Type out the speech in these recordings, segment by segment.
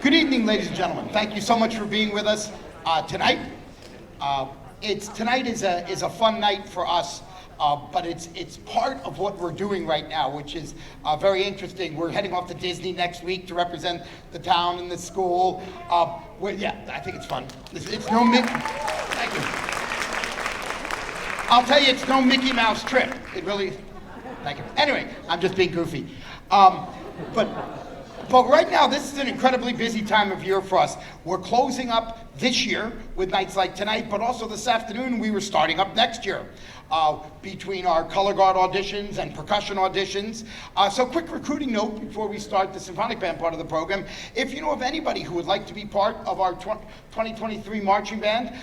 Good evening, ladies and gentlemen. Thank you so much for being with us tonight. Tonight is a fun night for us, but it's part of what we're doing right now, which is very interesting. We're heading off to Disney next week to represent the town and the school. Yeah, I think it's fun. It's no Mickey. Thank you. I'll tell you, it's no Mickey Mouse trip. It really. Thank you. Anyway, I'm just being goofy. But right now, this is an incredibly busy time of year for us. We're closing up this year with nights like tonight, but also this afternoon we were starting up next year between our color guard auditions and percussion auditions. So quick recruiting note before we start the symphonic band part of the program. If you know of anybody who would like to be part of our 2023 marching band,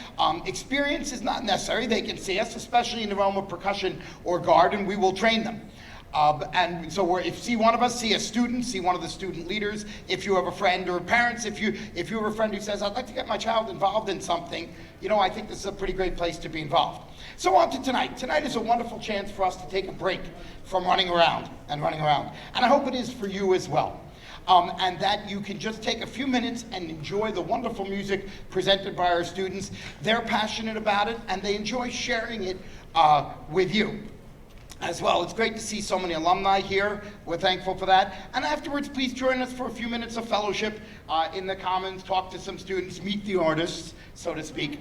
experience is not necessary. They can see us, especially in the realm of percussion or guard, and we will train them. And so if you see one of us, see a student, see one of the student leaders. If you have a friend, or parents, if you have a friend who says, I'd like to get my child involved in something, I think this is a pretty great place to be involved. So on to tonight. Tonight is a wonderful chance for us to take a break from running around. And I hope it is for you as well. And that you can just take a few minutes and enjoy the wonderful music presented by our students. They're passionate about it, and they enjoy sharing it with you as well. It's great to see so many alumni here. We're thankful for that. And afterwards, please join us for a few minutes of fellowship in the Commons, talk to some students, meet the artists, so to speak.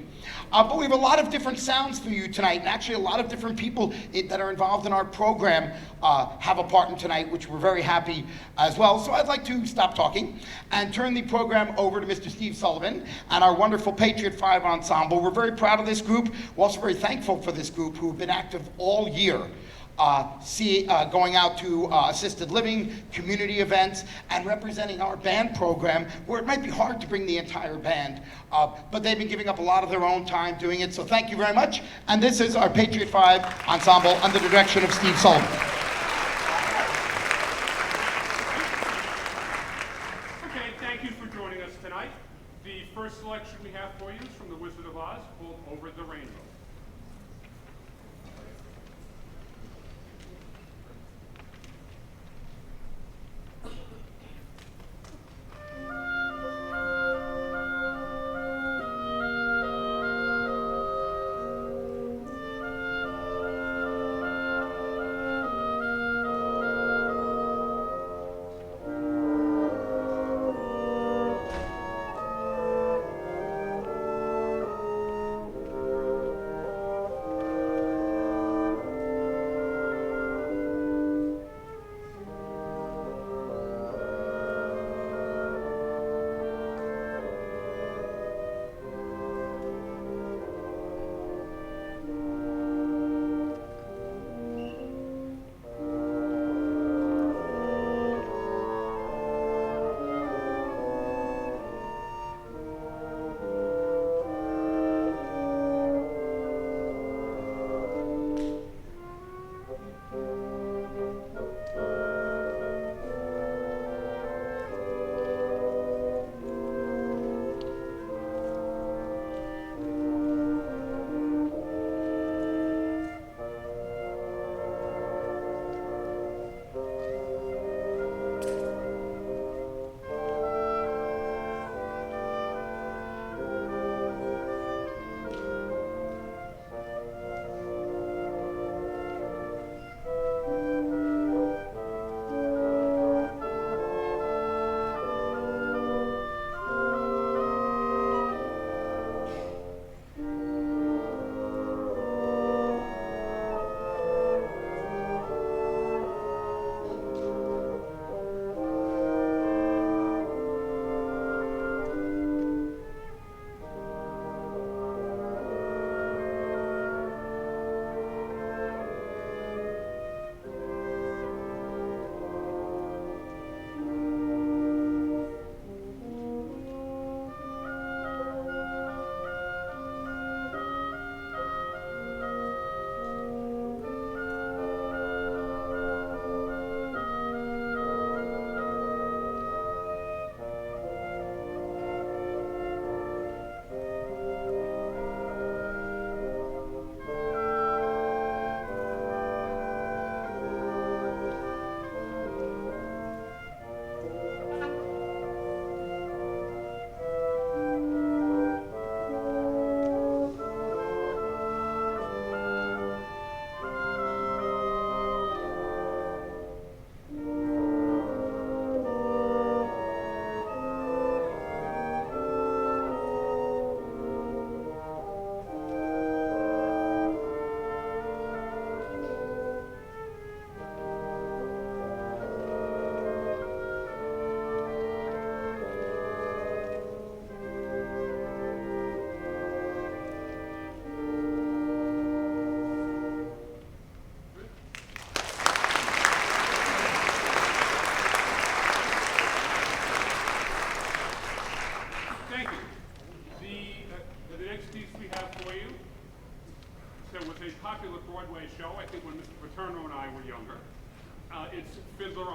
But we have a lot of different sounds for you tonight, and actually a lot of different people that are involved in our program have a part in tonight, which we're very happy as well. So I'd like to stop talking and turn the program over to Mr. Steve Sullivan and our wonderful Patriot 5 Ensemble. We're very proud of this group. We're also very thankful for this group who have been active all year. Going out to assisted living, community events, and representing our band program, where it might be hard to bring the entire band, but they've been giving up a lot of their own time doing it, so thank you very much. And this is our Patriot 5 Ensemble under the direction of Steve Sullivan. Okay, thank you for joining us tonight. The first selection we have for you is from The Wizard of Oz, called Over the Rainbow.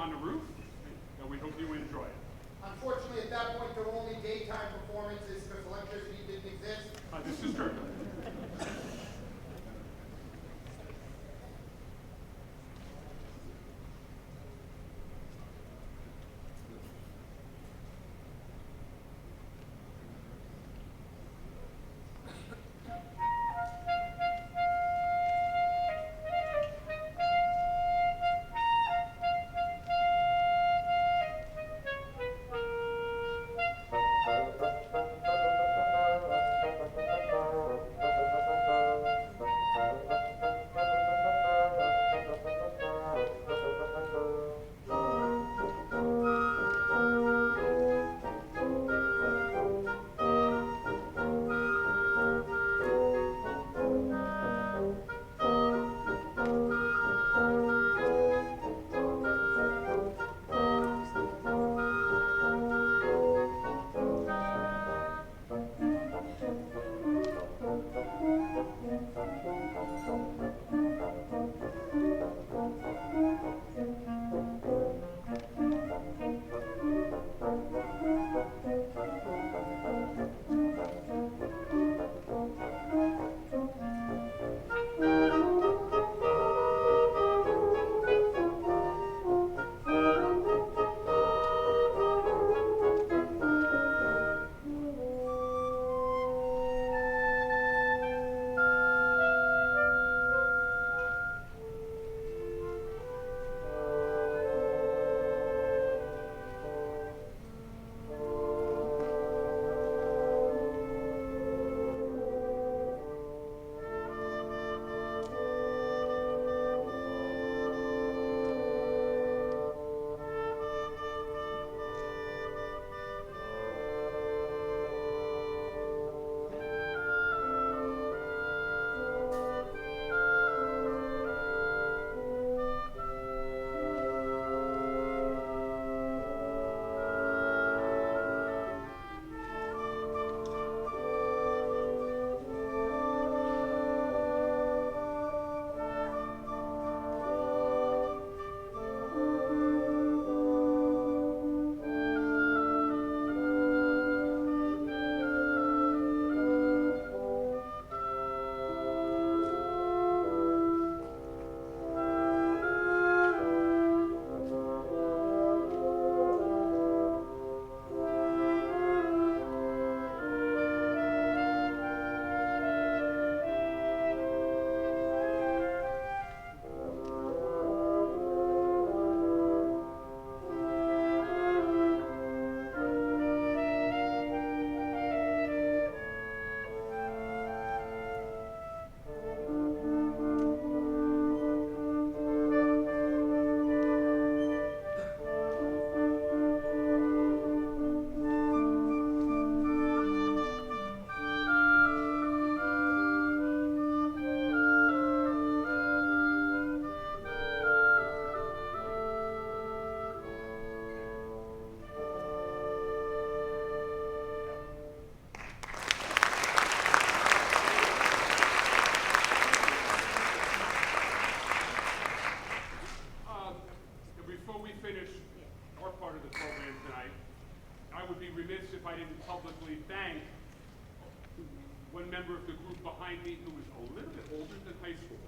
on the roof, and we hope you enjoy it. Unfortunately, at that point, there were only daytime performances because electricity didn't exist. This is true. one member of the group behind me who is a little bit older than high school.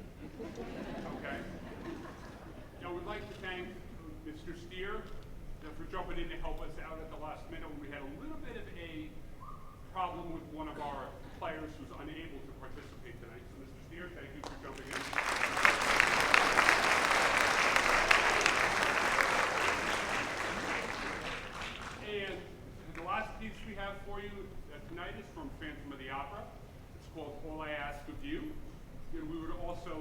Okay? Now, we'd like to thank Mr. Steer for jumping in to help us out at the last minute when we had a little bit of a problem with one of our players who's unable to participate tonight. So, Mr. Steer, thank you for jumping in. And the last piece we have for you tonight is from Phantom of the Opera. It's called All I Ask of You. And we would also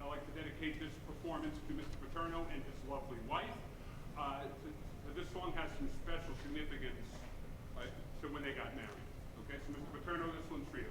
like to dedicate this performance to Mr. Paterno and his lovely wife. This song has some special significance to when they got married. Okay, so Mr. Paterno, this one's for you.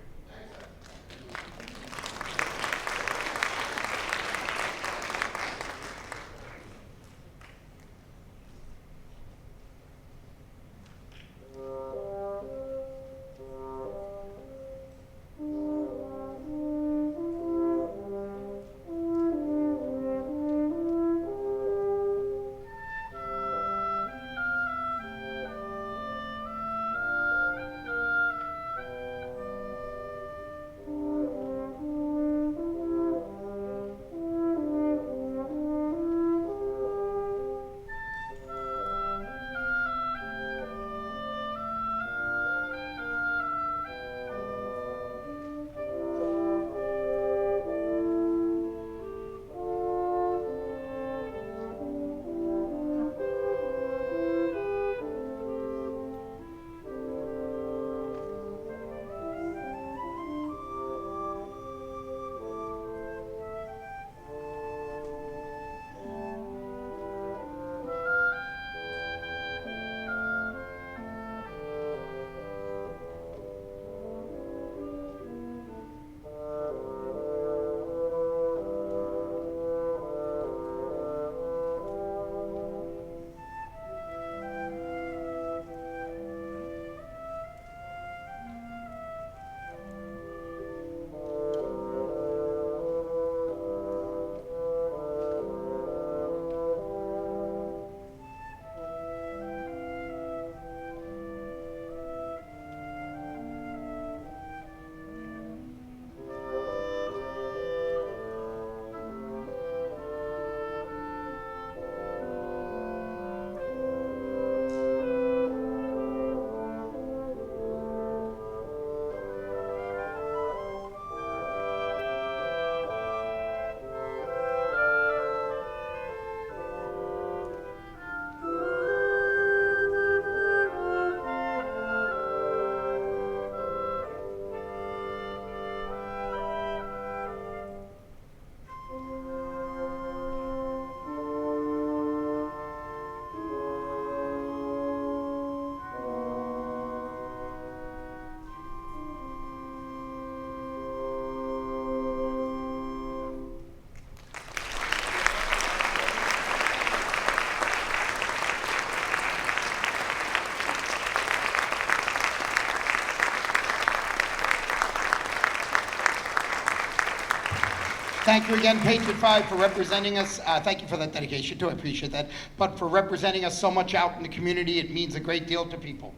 Thank you again, Patriot 5, for representing us. Thank you for that dedication, too. I appreciate that. But for representing us so much out in the community, it means a great deal to people.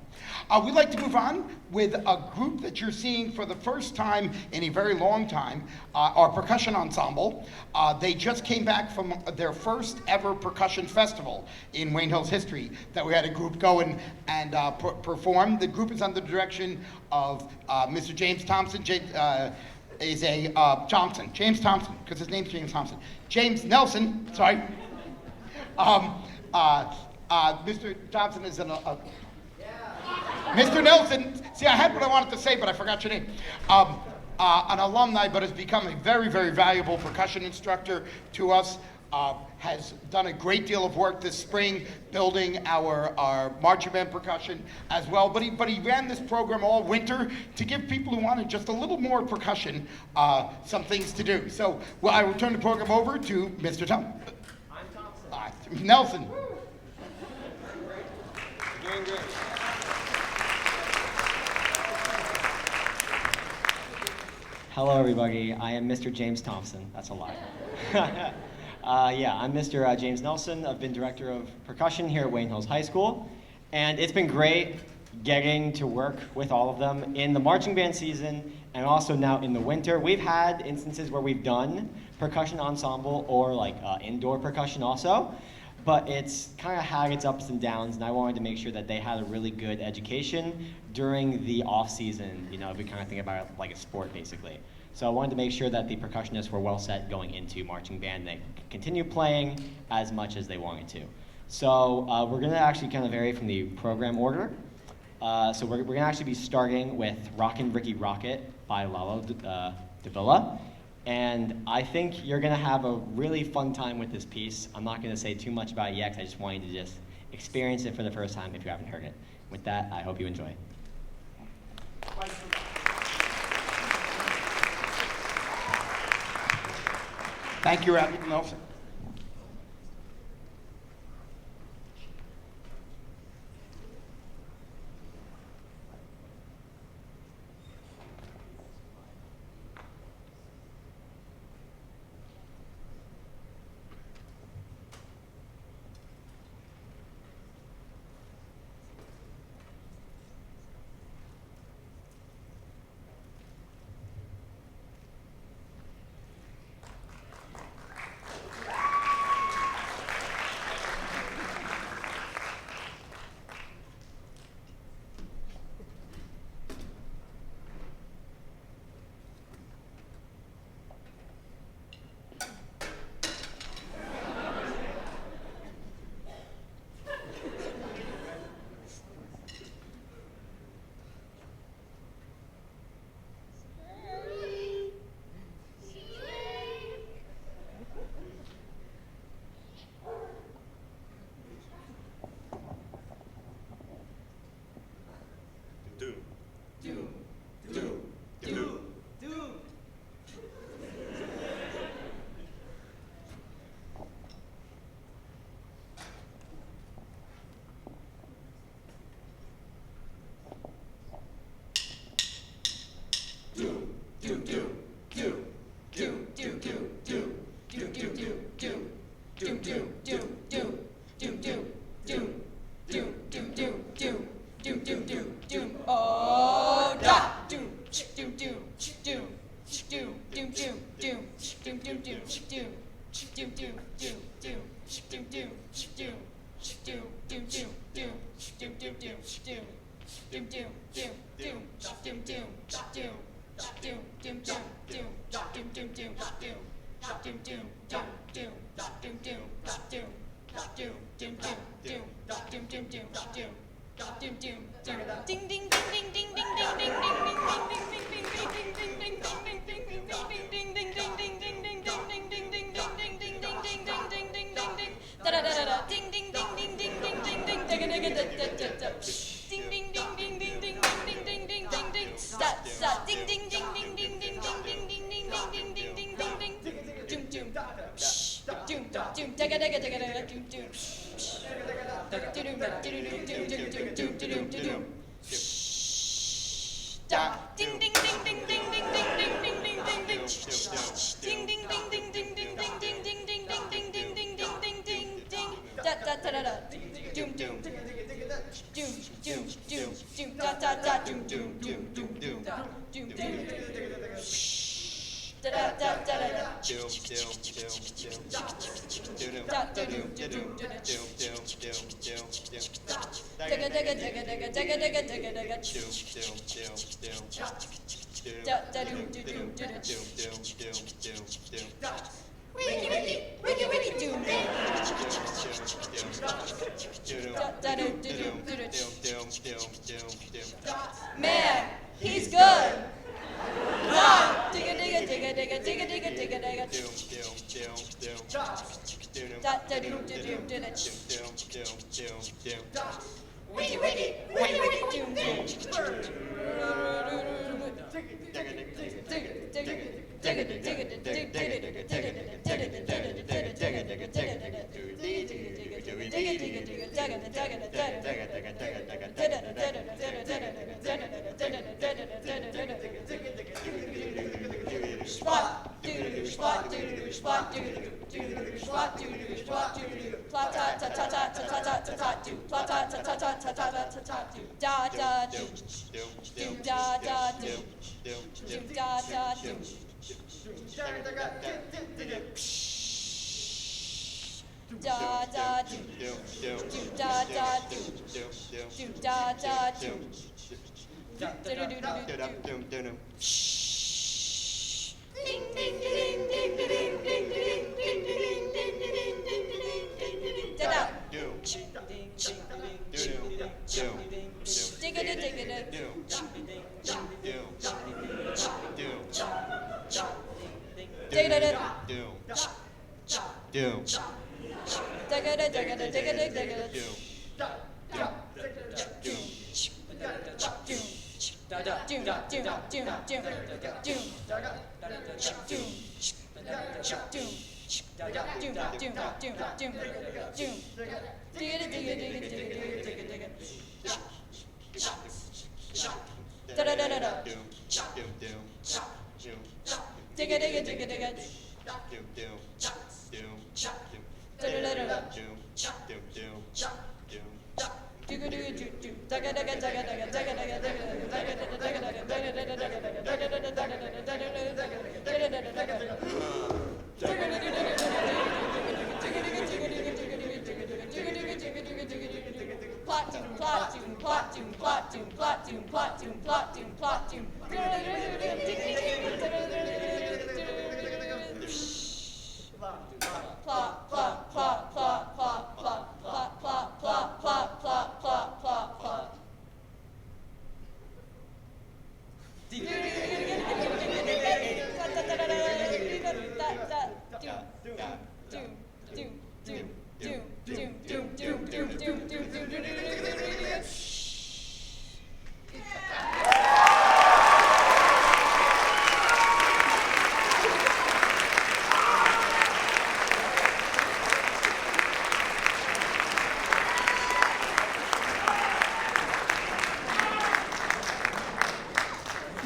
We'd like to move on with a group that you're seeing for the first time in a very long time, our percussion ensemble. They just came back from their first ever percussion festival in Wayne Hills history that we had a group go and perform. The group is under the direction of Mr. James Thompson. James Thompson, because his name's James Thompson. James Nelson, sorry. Mr. Thompson is Mr. Nelson, see, I had what I wanted to say, but I forgot your name. An alumni, but has become a very, very valuable percussion instructor to us. Has done a great deal of work this spring building our marching band percussion as well. But he ran this program all winter to give people who wanted just a little more percussion some things to do. So I will turn the program over to Mr. Thompson. I'm Thompson. Nelson. Doing great. Hello, everybody. I am Mr. James Thompson. That's a lie. I'm Mr. James Nelson. I've been director of percussion here at Wayne Hills High School, and it's been great getting to work with all of them in the marching band season and also now in the winter. We've had instances where we've done percussion ensemble or indoor percussion also, but it's kind of had its ups and downs, and I wanted to make sure that they had a really good education during the off season. You know, we kind of think about it like a sport basically. So I wanted to make sure that the percussionists were well set going into marching band. They could continue playing as much as they wanted to. So we're going to actually kind of vary from the program order. So we're going to actually be starting with Rockin' Ricky Rocket by Lalo Davila. And I think you're going to have a really fun time with this piece. I'm not going to say too much about it yet, 'cause I just want you to just experience it for the first time if you haven't heard it. With that, I hope you enjoy. Thank you, Nelson. Ding ding ding ding ding ding ding ding ding ding ding ding ding ding ding ding ding ding doom doom doom doom doom doom da da da doom doom doom doom doom doom doom da da da da da da da da doom doom digga digga digga digga digga digga digga digga da da doom doom doom wiki wiki wiki wiki doom da da doom doom man, he's good. Wow, digga digga digga digga digga digga digga digga da da doom doom wiki wiki wiki wiki doom doom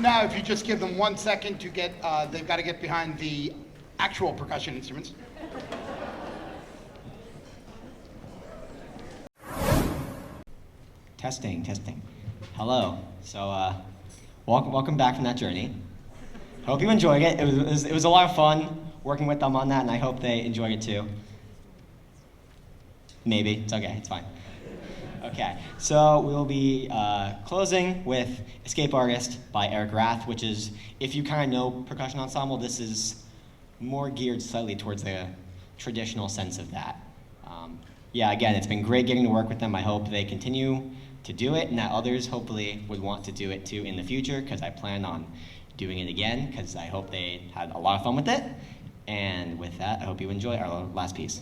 Now, if you just give them 1 second to get, they've got to get behind the actual percussion instruments. Testing, testing. Hello. So, welcome back from that journey. Hope you enjoyed it. It was a lot of fun working with them on that, and I hope they enjoyed it too. Maybe. It's okay. It's fine. Okay. So we'll be closing with Escape Artist by Eric Rath, which is, if you kind of know percussion ensemble, this is more geared slightly towards the traditional sense of that. Yeah, again, it's been great getting to work with them. I hope they continue to do it and that others hopefully would want to do it too in the future, because I plan on doing it again, because I hope they had a lot of fun with it. And with that, I hope you enjoy our last piece.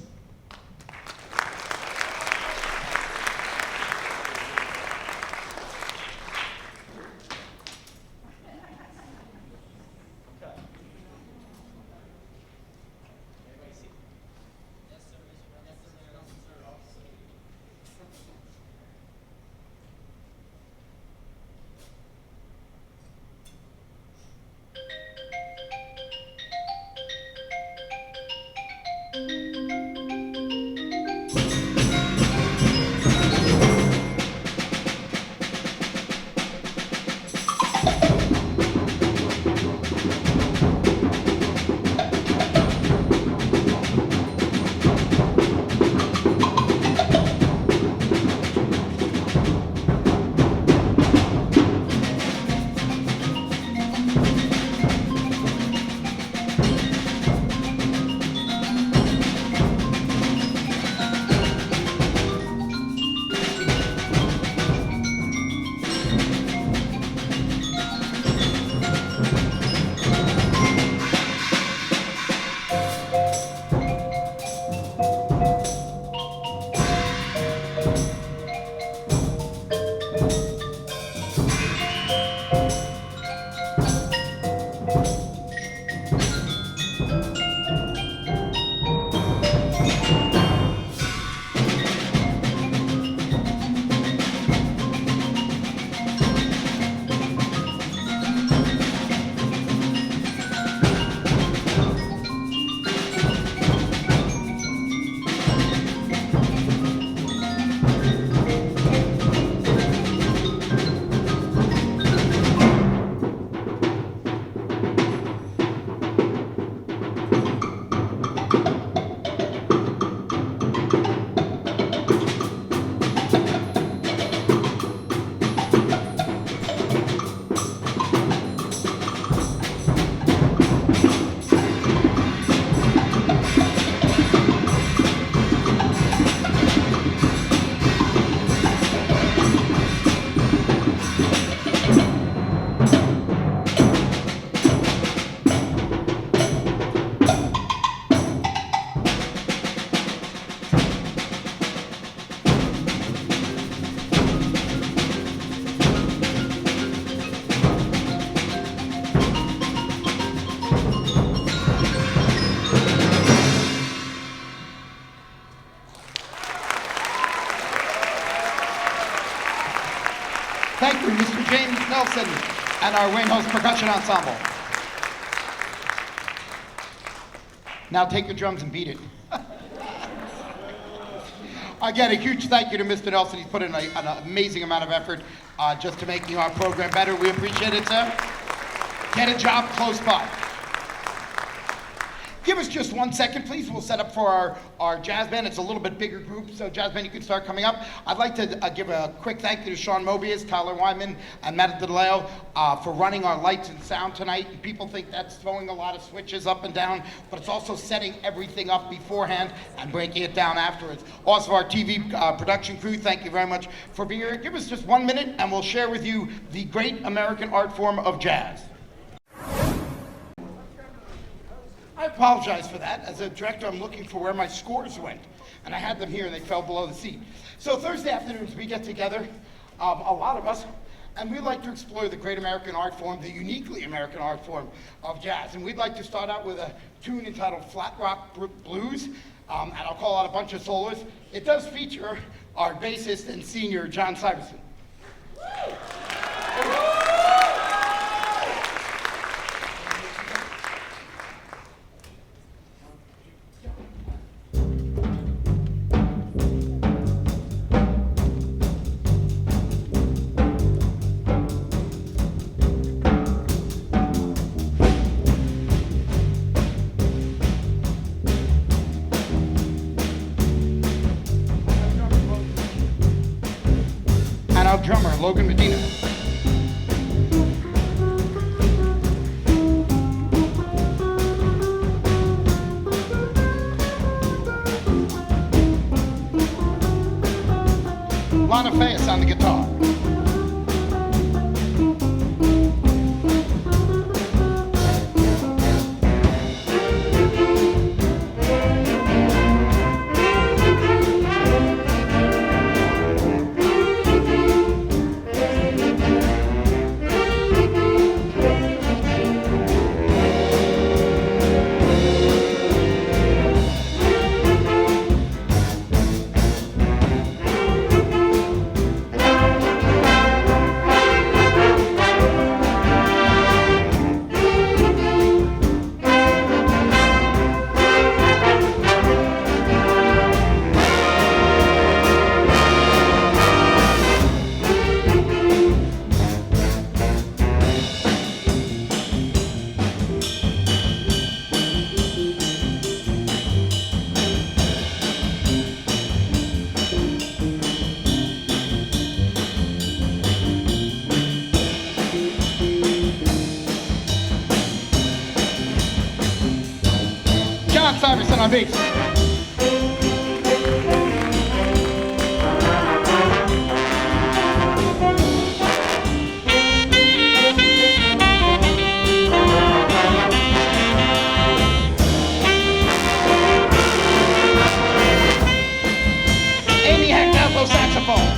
Thank you, Mr. James Nelson and our Wayne Hills Percussion Ensemble. Now take your drums and beat it. Again, a huge thank you to Mr. Nelson. He's put in an amazing amount of effort just to making our program better. We appreciate it, sir. Get a job close by. Give us just 1 second, please. We'll set up for our jazz band. It's a little bit bigger group, so jazz band, you can start coming up. I'd like to give a quick thank you to Sean Mobius, Tyler Wyman, and Matt DeLeo for running our lights and sound tonight. And people think that's throwing a lot of switches up and down, but it's also setting everything up beforehand and breaking it down afterwards. Also, our TV production crew, thank you very much for being here. Give us just 1 minute, and we'll share with you the great American art form of jazz. I apologize for that. As a director, I'm looking for where my scores went. And I had them here and they fell below the seat. So Thursday afternoons, we get together, a lot of us, and we like to explore the great American art form, the uniquely American art form of jazz. And we'd like to start out with a tune entitled Flat Rock Blues, and I'll call out a bunch of solos. It does feature our bassist and senior, John Syverson. And our drummer, Logan Medina. Lana Fayes on the guitar. John Syverson on bass. Amy Heck, alto saxophone.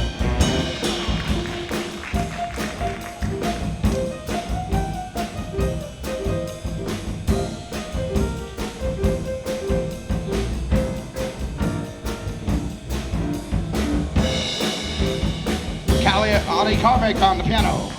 Ali Carmack on the piano.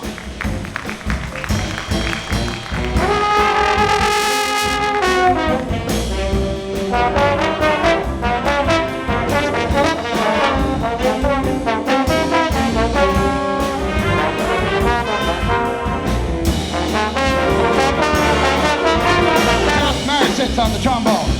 Josh Mayer sits on the trombone.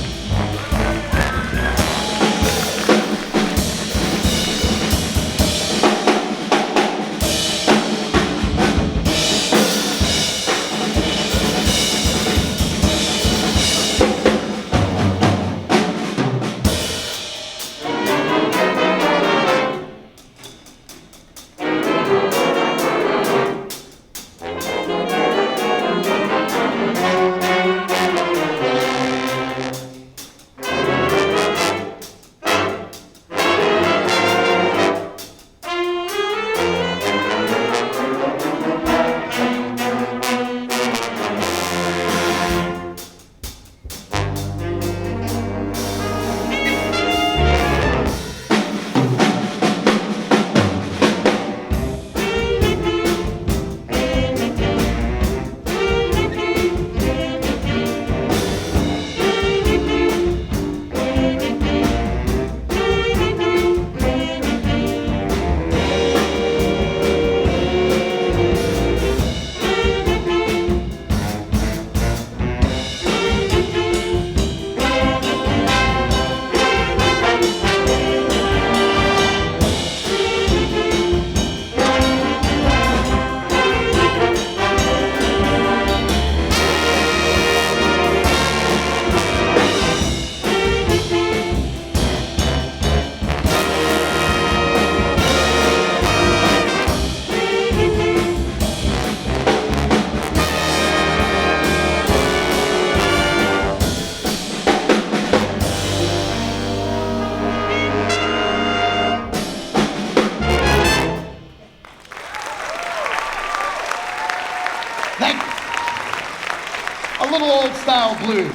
little old style blues.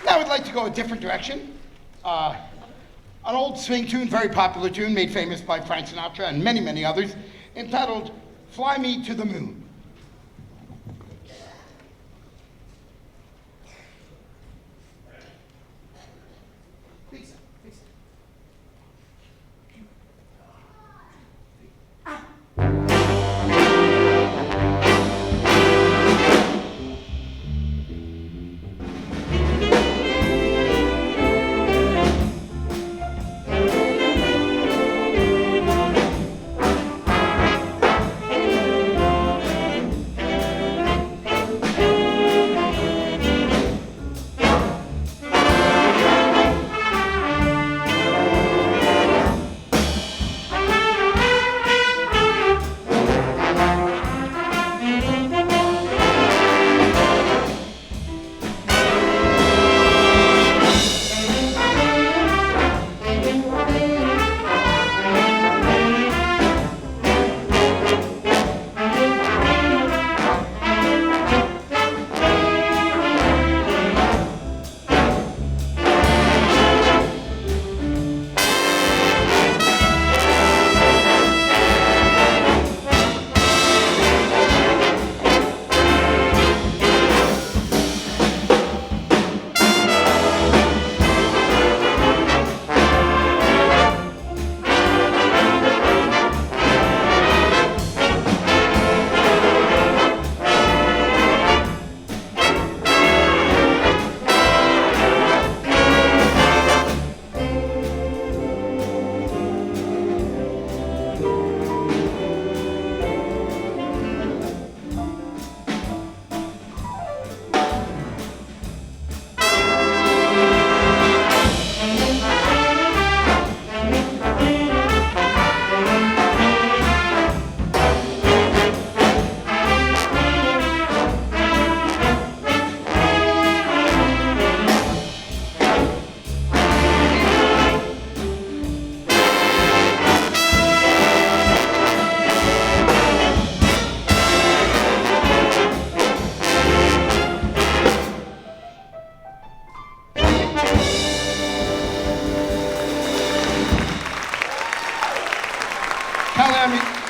Now I'd like to go a different direction. An old swing tune, very popular tune, made famous by Frank Sinatra and many, many others, entitled Fly Me to the Moon.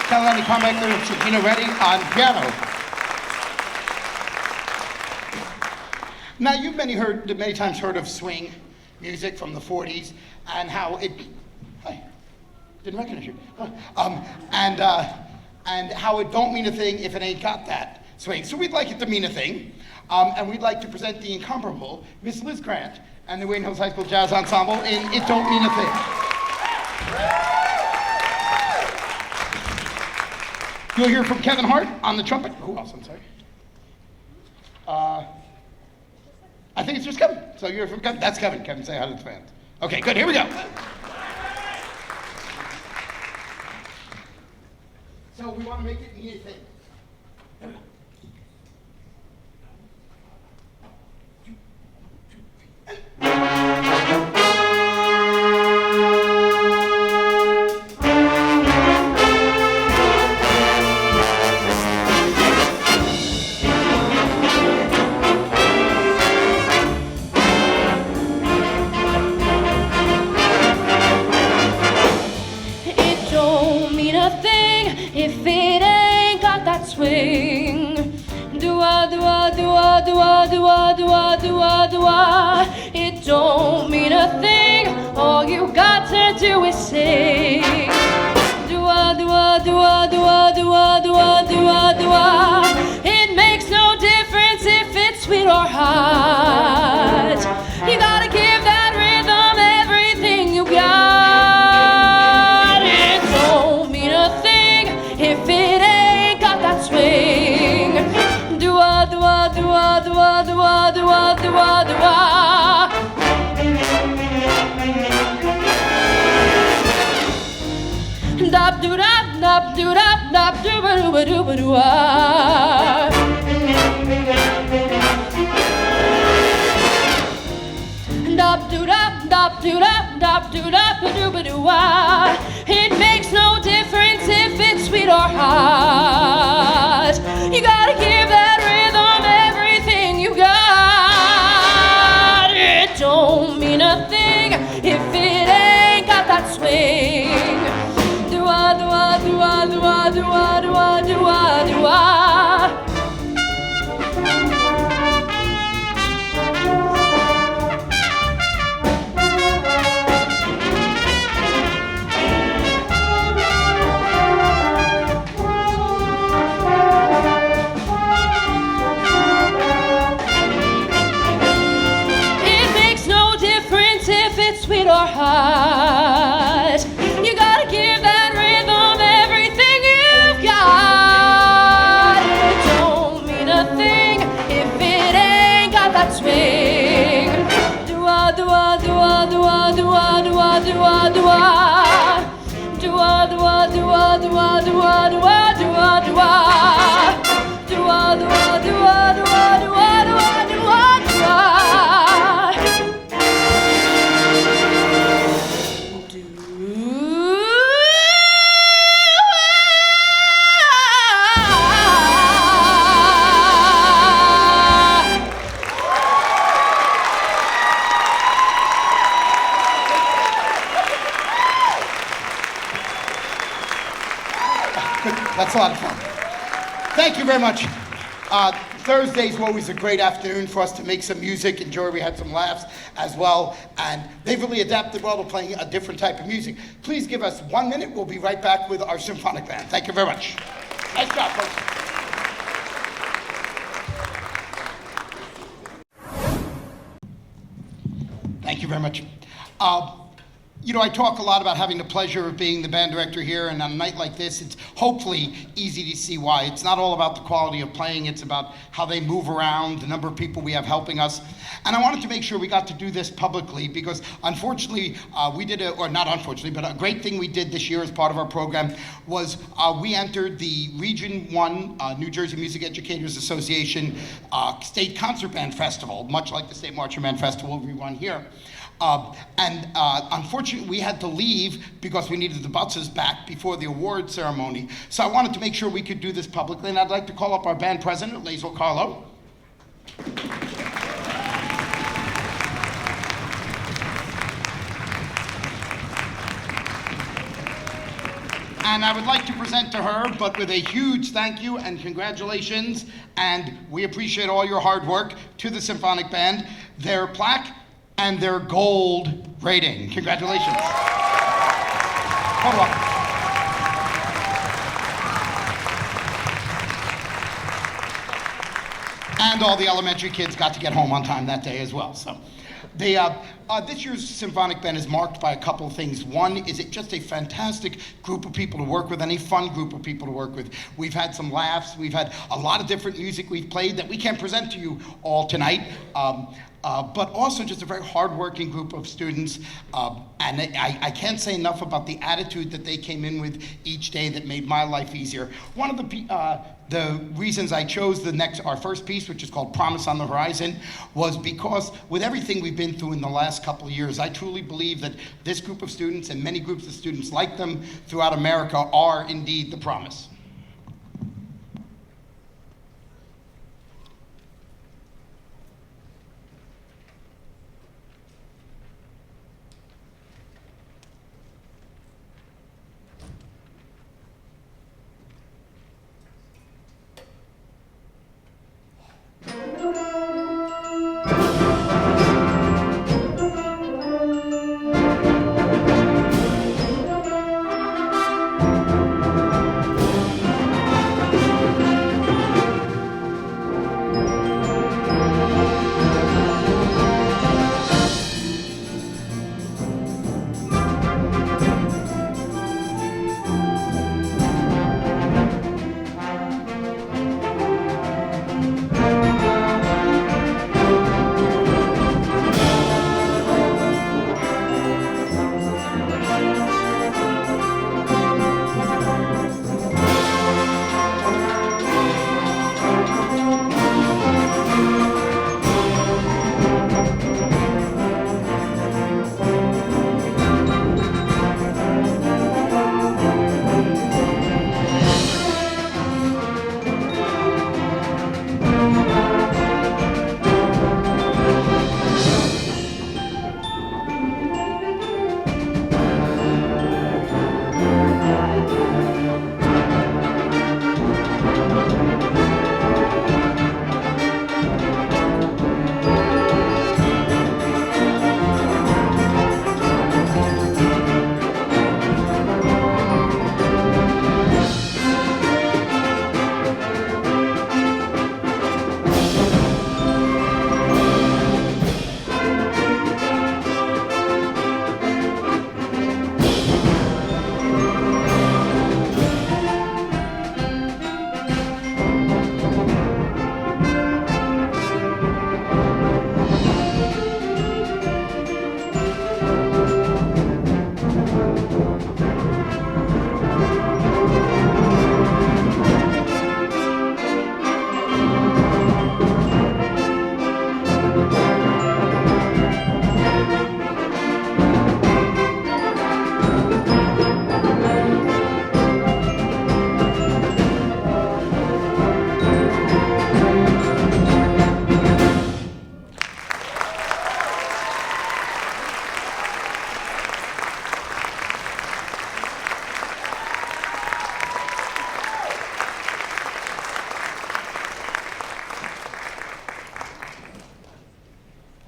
Kalani Carmichael and Sakina Reddy on piano. Now, you've many times heard of swing music from the 40s and how it, hi, didn't recognize you. And how it don't mean a thing if it ain't got that swing. So we'd like it to mean a thing. And we'd like to present the incomparable Miss Liz Grant and the Wayne Hills High School Jazz Ensemble in It Don't Mean a Thing. You'll hear from Kevin Hart on the trumpet. Who else? I'm sorry. I think it's just Kevin. So you're from Kevin. That's Kevin. Kevin, say hi to the fans. Okay, good. Here we go. So we want to make it mean a thing. Here we go. If it ain't got that swing, do-ah, do-ah, do-ah, do-ah, do-ah, do-ah, do-ah, do-ah. It don't mean a thing, all you got to do is sing. Do-ah, do-ah, do-ah, do-ah, do-ah, do-ah, do-ah, do-ah. It makes no difference if it's sweet or hot. You gotta give that rhythm everything you got. If it ain't got that swing, do-ah, do-ah, do-ah, do-ah, do-ah, do-ah, do-ah, do-ah. Dop do-dop, dop do-dop, dop do-ba-do-ba-do-ba-do-ah. Dop do-dop, dop do-dop, dop do-dop, do-ba-do-ah. It makes no difference if it's sweet or hot. You gotta give that rhythm do-ah, do-ah, do-ah, do-ah. It makes no difference if it's sweet or hot. You gotta give that rhythm everything you've got. It don't mean a thing if it ain't got that swing. Do-ah, do-ah, do-ah, do-ah, do-ah, do-ah, do-ah, do-ah. Do-ah, do-ah, do-ah, do-ah, do-ah, do-ah, do-ah, do-ah. Do-ah, do-ah, do-ah, do-ah, do-ah, do-ah, do-ah, do-ah. That's a lot of fun. Thank you very much. Thursdays were always a great afternoon for us to make some music, enjoy. We had some laughs as well, and they've really adapted well to playing a different type of music. Please give us 1 minute. We'll be right back with our symphonic band. Thank you very much. Nice job, folks. Thank you very much. You know, I talk a lot about having the pleasure of being the band director here, and on a night like this, it's hopefully easy to see why. It's not all about the quality of playing, it's about how they move around, the number of people we have helping us. And I wanted to make sure we got to do this publicly because unfortunately, we did or not unfortunately, but a great thing we did this year as part of our program was we entered the Region 1 New Jersey Music Educators Association State Concert Band Festival, much like the State Marching Band Festival we run here. Unfortunately, we had to leave because we needed the buses back before the award ceremony. So I wanted to make sure we could do this publicly, and I'd like to call up our band president, Lazel Carlo. And I would like to present to her, but with a huge thank you and congratulations, and we appreciate all your hard work, to the Symphonic Band, their plaque and their gold rating. Congratulations. Hold on. And all the elementary kids got to get home on time that day as well. So, this year's Symphonic Band is marked by a couple of things. One, is it just a fantastic group of people to work with and a fun group of people to work with. We've had some laughs. We've had a lot of different music we've played that we can't present to you all tonight. But also just a very hardworking group of students. And I can't say enough about the attitude that they came in with each day that made my life easier. One of the reasons I chose our first piece, which is called Promise on the Horizon, was because with everything we've been through in the last couple of years, I truly believe that this group of students and many groups of students like them throughout America are indeed the promise.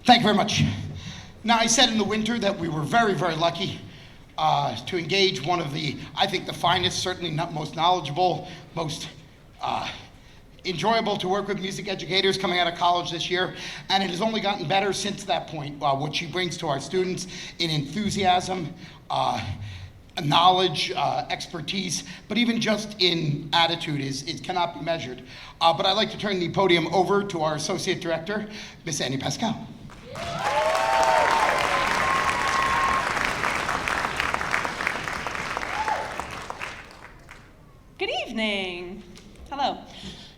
Thank you very much. Now, I said in the winter that we were very, very lucky to engage one of the, I think, the finest, certainly not most knowledgeable, most enjoyable to work with music educators coming out of college this year, and it has only gotten better since that point. What she brings to our students in enthusiasm, knowledge, expertise, but even just in attitude it cannot be measured. But I'd like to turn the podium over to our Associate Director, Miss Annie Pascal. Good evening. Hello.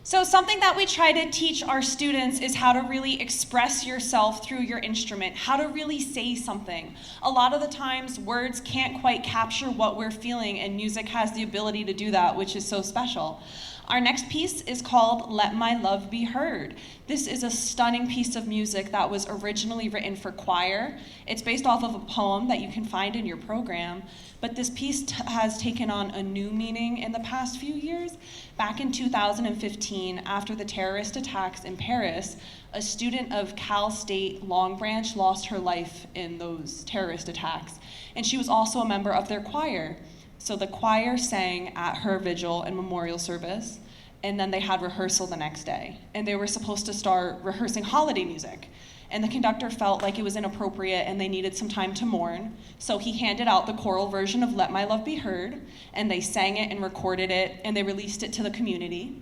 So something that we try to teach our students is how to really express yourself through your instrument, how to really say something. A lot of the times words can't quite capture what we're feeling, and music has the ability to do that, which is so special. Our next piece is called Let My Love Be Heard. This is a stunning piece of music that was originally written for choir. It's based off of a poem that you can find in your program, but this piece has taken on a new meaning in the past few years. Back in 2015, after the terrorist attacks in Paris, a student of Cal State Long Branch lost her life in those terrorist attacks, and she was also a member of their choir. So the choir sang at her vigil and memorial service, and then they had rehearsal the next day. And they were supposed to start rehearsing holiday music. And the conductor felt like it was inappropriate and they needed some time to mourn. So he handed out the choral version of Let My Love Be Heard, and they sang it and recorded it, and they released it to the community.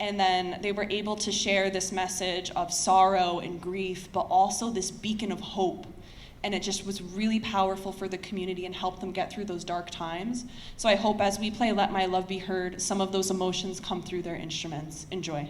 And then they were able to share this message of sorrow and grief, but also this beacon of hope. And it just was really powerful for the community and helped them get through those dark times. So I hope as we play Let My Love Be Heard, some of those emotions come through their instruments. Enjoy.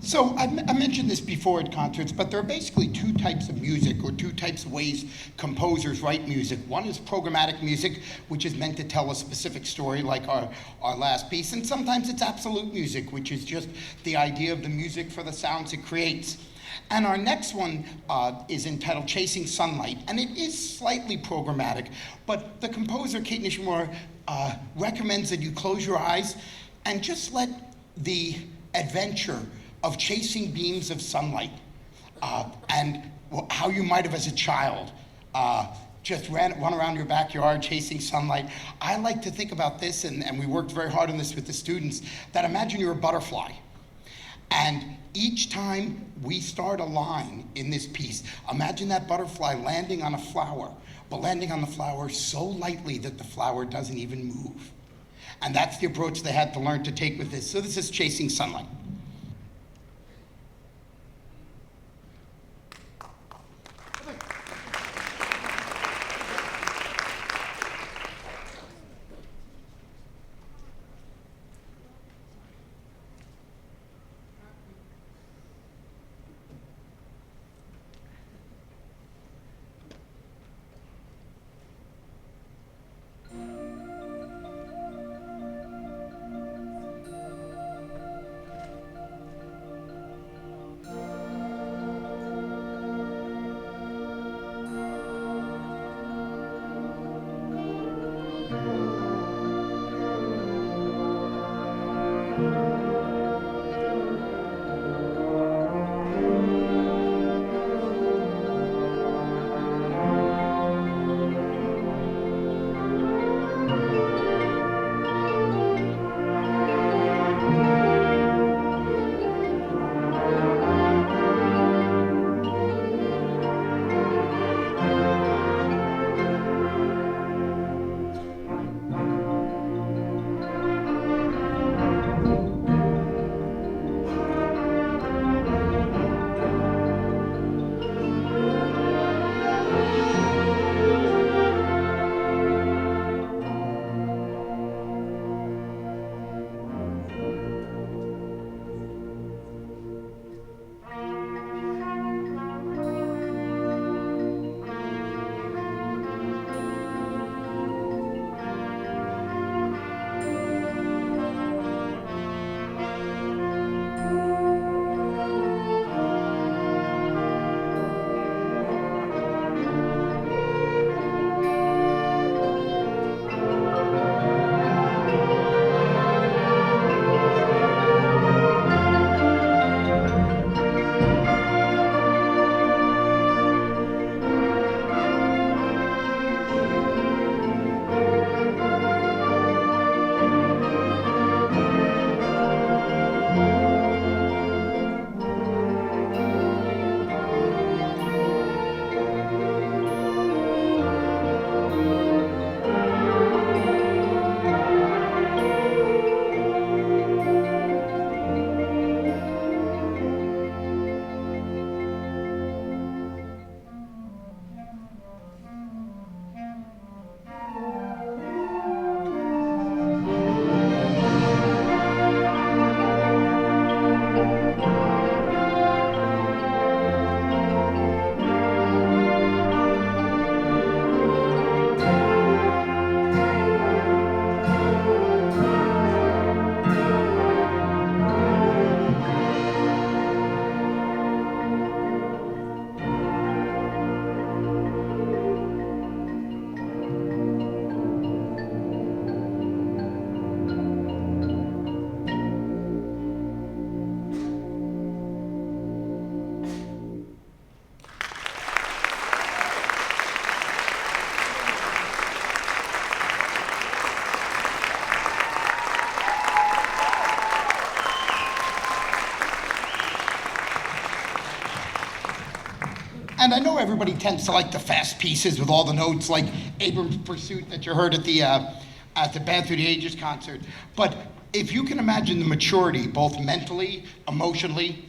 So I mentioned this before at concerts, but there are basically two types of music, or two types of ways composers write music. One is programmatic music, which is meant to tell a specific story, like our last piece, and sometimes it's absolute music, which is just the idea of the music for the sounds it creates. And our next one is entitled Chasing Sunlight, and it is slightly programmatic, but the composer, Kate Nishimura, recommends that you close your eyes and just let the adventure of chasing beams of sunlight and how you might have as a child just run around your backyard chasing sunlight. I like to think about this, and we worked very hard on this with the students, that imagine you're a butterfly. And each time we start a line in this piece, imagine that butterfly landing on a flower, but landing on the flower so lightly that the flower doesn't even move. And that's the approach they had to learn to take with this. So this is Chasing Sunlight. And I know everybody tends to like the fast pieces with all the notes, like Abram's Pursuit that you heard at the Band Through the Ages concert. But if you can imagine the maturity, both mentally, emotionally,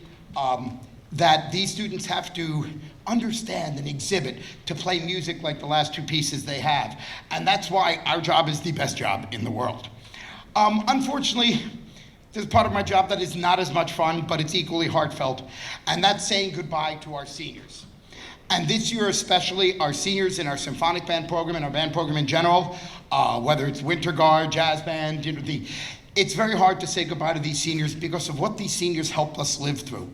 that these students have to understand and exhibit to play music like the last two pieces they have. And that's why our job is the best job in the world. Unfortunately, there's part of my job that is not as much fun, but it's equally heartfelt, and that's saying goodbye to our seniors. And this year especially, our seniors in our symphonic band program and our band program in general, whether it's winter guard, jazz band, it's very hard to say goodbye to these seniors because of what these seniors helped us live through.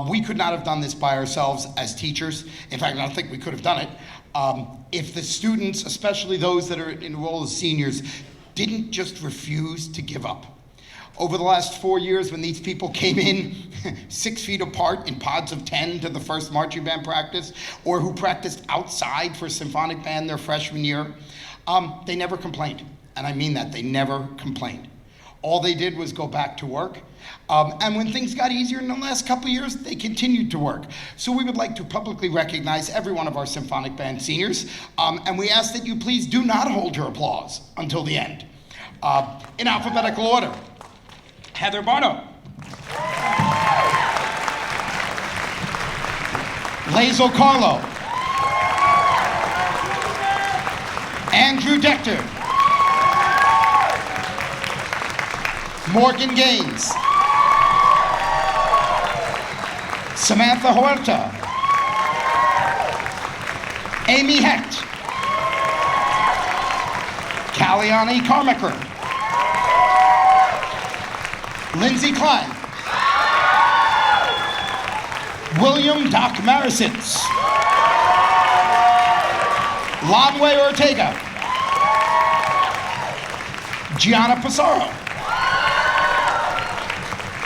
We could not have done this by ourselves as teachers. In fact, I don't think we could have done it if the students, especially those that are enrolled as seniors, didn't just refuse to give up. Over the last 4 years, when these people came in 6 feet apart in pods of 10 to the first marching band practice, or who practiced outside for symphonic band their freshman year, they never complained. And I mean that, they never complained. All they did was go back to work. And when things got easier in the last couple of years, they continued to work. So we would like to publicly recognize every one of our symphonic band seniors, and we ask that you please do not hold your applause until the end. In alphabetical order, Heather Barno. Lazel Carlo. Andrew Dector. Morgan Gaines. Samantha Huerta. Amy Hecht. Kaliani Carmichael. Lindsay Klein. William Doc Marisitz. Lanway Ortega. Gianna Pissarro.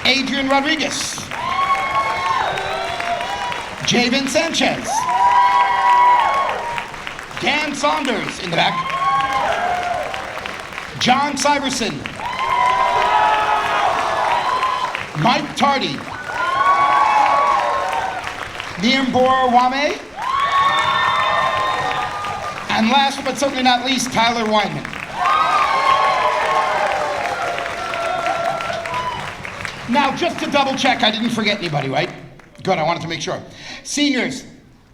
Adrian Rodriguez. Javen Sanchez. Dan Saunders in the back. John Syverson. Mike Tardy. Niambora Wame. And last but certainly not least, Tyler Weinman. Now, just to double check, I didn't forget anybody, right? Good, I wanted to make sure. Seniors,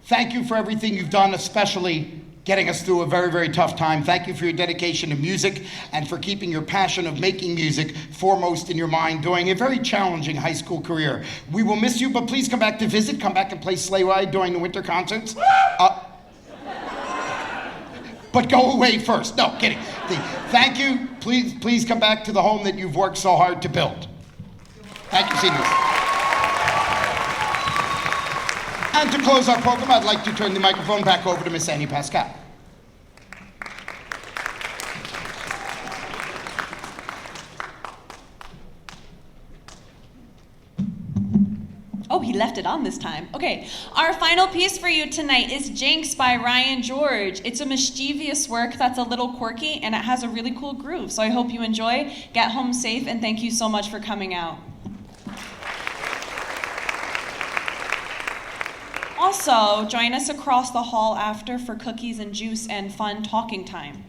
thank you for everything you've done, especially getting us through a very, very tough time. Thank you for your dedication to music and for keeping your passion of making music foremost in your mind during a very challenging high school career. We will miss you, but please come back to visit. Come back and play Sleigh Ride during the winter concerts. But go away first. No, kidding. Thank you. Please come back to the home that you've worked so hard to build. Thank you, seniors. And to close our program, I'd like to turn the microphone back over to Miss Annie Pascal. Oh, he left it on this time. Okay, our final piece for you tonight is Jinx by Ryan George. It's a mischievous work that's a little quirky and it has a really cool groove. So I hope you enjoy. Get home safe and thank you so much for coming out. Also, join us across the hall after for cookies and juice and fun talking time.